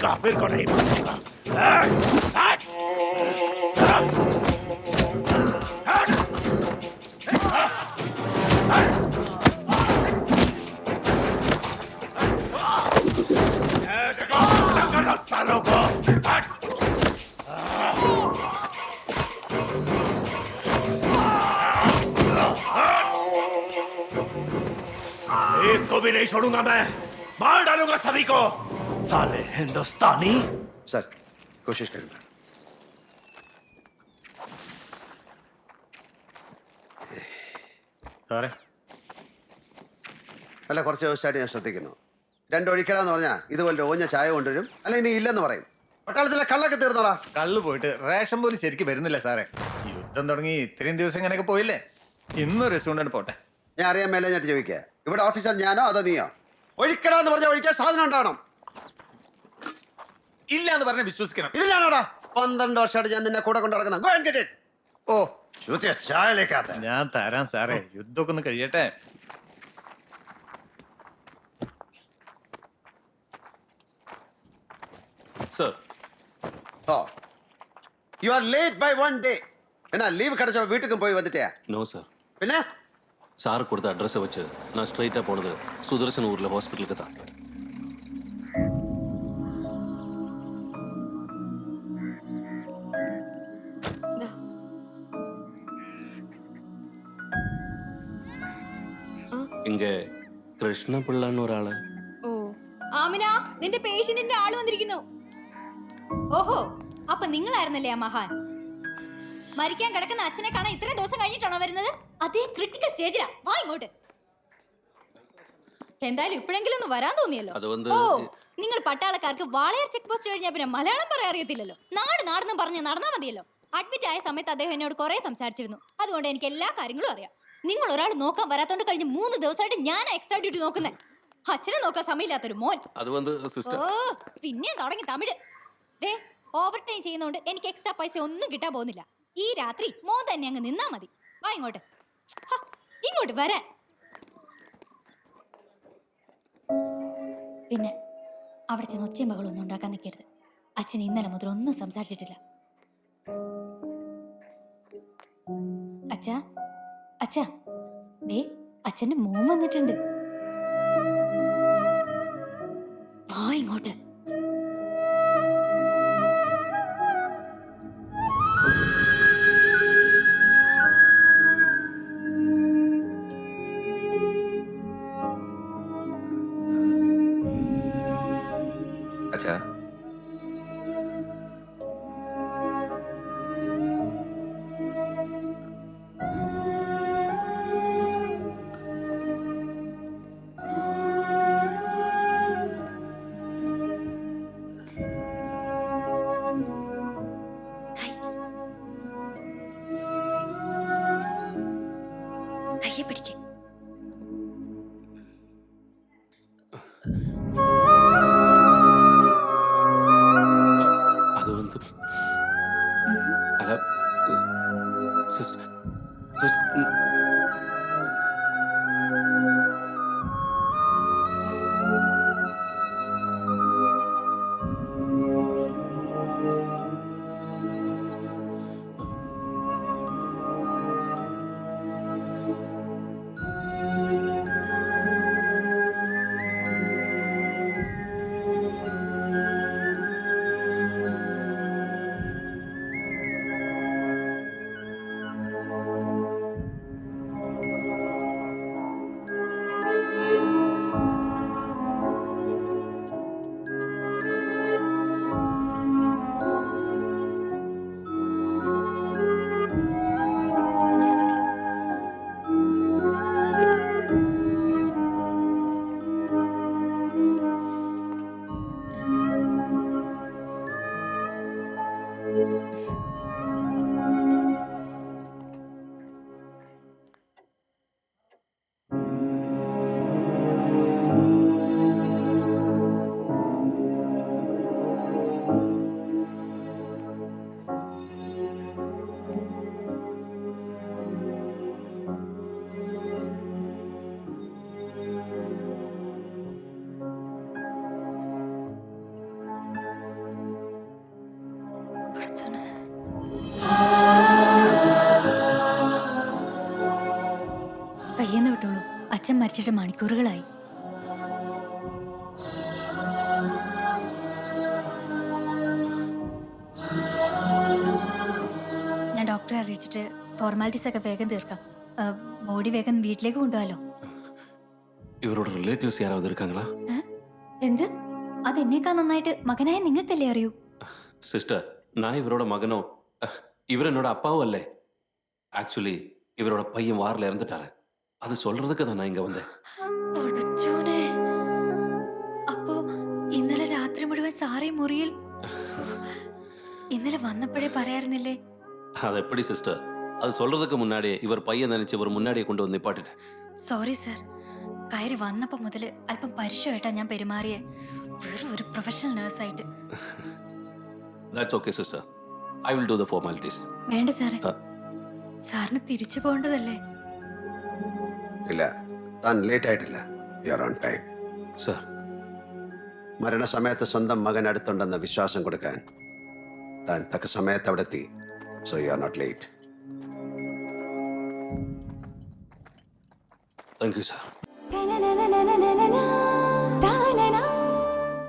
बचेगा फिर को नहीं बचेगा। सालों को एक को भी नहीं छोड़ूंगा मैं, मार डालूंगा सभी को। साले हिंदुस्तानी। सर कोशिश करूंगा। സാറേ അല്ല കുറച്ച് ദിവസമായിട്ട് ഞാൻ ശ്രദ്ധിക്കുന്നു. രണ്ടൊഴിക്കലാന്ന് പറഞ്ഞാൽ ഇതുപോലെ ഓഞ്ഞ ചായ കൊണ്ടുവരും, അല്ലെങ്കിൽ നീ ഇല്ലെന്ന് പറയും. പട്ടാളത്തിലെ കള്ളൊക്കെ തീർന്നോടാ. കള്ളു പോയിട്ട് റേഷൻ പോലും ശരിക്കും വരുന്നില്ല സാറേ. യുദ്ധം തുടങ്ങി ഇത്രയും ദിവസം ഇങ്ങനെയൊക്കെ പോയില്ലേ, ഇന്നൊരു റെസ്റ്റോറൻറ്റ് പോട്ടെ. ഞാൻ അറിയാൻ മേലെ ഞാൻ ചോദിക്കുക, ഇവിടെ ഓഫീസർ ഞാനോ അതോ നീയോ? ഒഴിക്കടാന്ന് പറഞ്ഞാൽ ഒഴിക്കാൻ സാധനം ഉണ്ടാവണം. ഇല്ല എന്ന് പറഞ്ഞാൽ വിശ്വസിക്കണം. ഇതിലാണോടാ 12 വർഷമായിട്ട് ഞാൻ നിന്നെ കൂടെ കൊണ്ട് നടക്കുന്ന. ഓ ചായലേക്കാത്ത ഞാൻ തരാം സാറേ, യുദ്ധമൊക്കെ ഒന്ന് കഴിയട്ടെ. Sir oh you are late by 1 day. എന്നാ ലീവ് കിടച്ച വീട്ടിലും പോയി വന്നിട്ടേ? No sir. പിന്നെ സാർ കൊടുത്ത അഡ്രസ്സை வச்சு நான் ஸ்ட்ரைட்டா போனது சுதர்சன் ஊர்ல ஹாஸ்பிட்டலுக்கு தான். ഇങ്ങ കൃഷ്ണപിള്ളന്ന് ഒരാള്. ഓ ആമിന, നിന്റെ പേഷ്യന്റിന്റെ ആള് വന്നിരിക്കുന്നു. ഓഹോ, അപ്പൊ നിങ്ങളായിരുന്നല്ലേ ആ മഹാൻ? മരിക്കാൻ കിടക്കുന്ന അച്ഛനെ കാണാൻ ഇത്രയും ദിവസം കഴിഞ്ഞിട്ടാണോ വരുന്നത്? അതേ ക്രിട്ടിക്കൽ സ്റ്റേജിലാ. വാ ഇങ്ങോട്ട്. എന്തായാലും ഇപ്പോഴെങ്കിലും ഒന്ന് വരാൻ തോന്നിയല്ലോ. ഓ, നിങ്ങൾ പട്ടാളക്കാർക്ക് വാളയാർ ചെക്ക് പോസ്റ്റ് കഴിഞ്ഞാൽ പിന്നെ മലയാളം പറയാൻ അറിയത്തില്ലല്ലോ. നാടെന്ന് പറഞ്ഞ് നടന്നാ മതിയല്ലോ. അഡ്മിറ്റ് ആയ സമയത്ത് അദ്ദേഹം എന്നോട് കുറെ സംസാരിച്ചിരുന്നു. അതുകൊണ്ട് എനിക്ക് എല്ലാ കാര്യങ്ങളും അറിയാം. നിങ്ങൾ ഒരാൾ നോക്കാൻ വരാത്തോണ്ട് കഴിഞ്ഞ് 3 ദിവസമായിട്ട് ഞാൻ എക്സ്ട്രാ ഡ്യൂട്ടി നോക്കുന്നത്. അച്ഛനെ നോക്കാൻ സമയമില്ലാത്തൊരു മോൻ. ഓ പിന്നെ തുടങ്ങി തമിഴ്. ദേ, ഓവർ ടൈം ചെയ്യുന്നോണ്ട് എനിക്ക് എക്സ്ട്രാ പൈസ ഒന്നും കിട്ടാൻ പോകുന്നില്ല. ഈ രാത്രി മോൻ തന്നെ അങ്ങ് നിന്നാ മതി. വാ ഇങ്ങോട്ട്. ഇങ്ങോട്ട് വരാൻ. പിന്നെ അവിടെ ചെന്ന് ഒച്ചയും ബഹളൊന്നും ഉണ്ടാക്കാൻ നിൽക്കരുത്. അച്ഛൻ ഇന്നലെ മുതൽ ഒന്നും സംസാരിച്ചിട്ടില്ല. അച്ഛാ അച്ഛാ, ദേ അച്ഛന്റെ മോൻ വന്നിട്ടുണ്ട്. വാ ഇങ്ങോട്ട്. അച്ഛാ, കയ്യെ പിടിക്കേ. அது வந்து அல சிஸ்டர் சிஸ்டர் സംസാരിച്ചിട്ട് മണിക്കൂറുകളായി. ഞാൻ ഡോക്ടറെ അറിയിച്ചിട്ട് ഫോർമാലിറ്റീസ് ഒക്കെ വേഗം തീർക്കാം. ബോഡി വേഗം വീട്ടിലേക്ക് കൊണ്ടുപോകാലോ. ഇവരോട് റിലേറ്റീവ്സ് யாராவது இருக்காங்களா? എന്ത്? അത് എന്നേക്കാ നന്നായിട്ട് മകനായ നിങ്ങൾക്കല്ലേ അറിയൂ. സിസ്റ്റർ, நான் இவரோட மகனோ இவர் என்னோட அப்பாவும் அல்ல. ஆக்சுவலி இவரோட பையன் வாரில் இறந்துட்டாரு. அது சொல்றதுக்கு தான் நான் இங்க வந்தேன். പടച്ചോനെ. അപ്പോ ഇന്നലെ രാത്രി മുഴുവൻ സാറേ മുറിയിൽ ഇന്നലെ വന്നപ്പോഴേ പറയാറുന്നില്ലേ? அது எப்படி സിസ്റ്റർ? அது சொல்றதுக்கு முன்னாடியே இவர் பையன் நினைச்சு இவர் முன்னாடியே கொண்டு வந்து நிப்பாட்டிட்டேன். Sorry sir. കയറി വന്നപ്പോ മുതൽ അല്പം പരിശോയായിട്ടാ ഞാൻ പെരുമാറിയേ. വെറും ഒരു professional നേഴ്സായിട്ട്. That's okay, sister. I will do the formalities. വേണ്ട സാറേ. സാറിന് തിരിച്ചു പോകേണ്ടതല്ലേ? ഇല്ല, താൻ ലേറ്റ് ആയിട്ടില്ല. You are on time. Sir. മരണസമയത്ത് സ്വന്തം മകൻ അടുത്തുണ്ടെന്ന വിശ്വാസം കൊടുക്കാൻ താൻ തക്ക സമയത്ത് അവിടെ എത്തി. So you are not late. Thank you, sir. Ta na na na na na na na na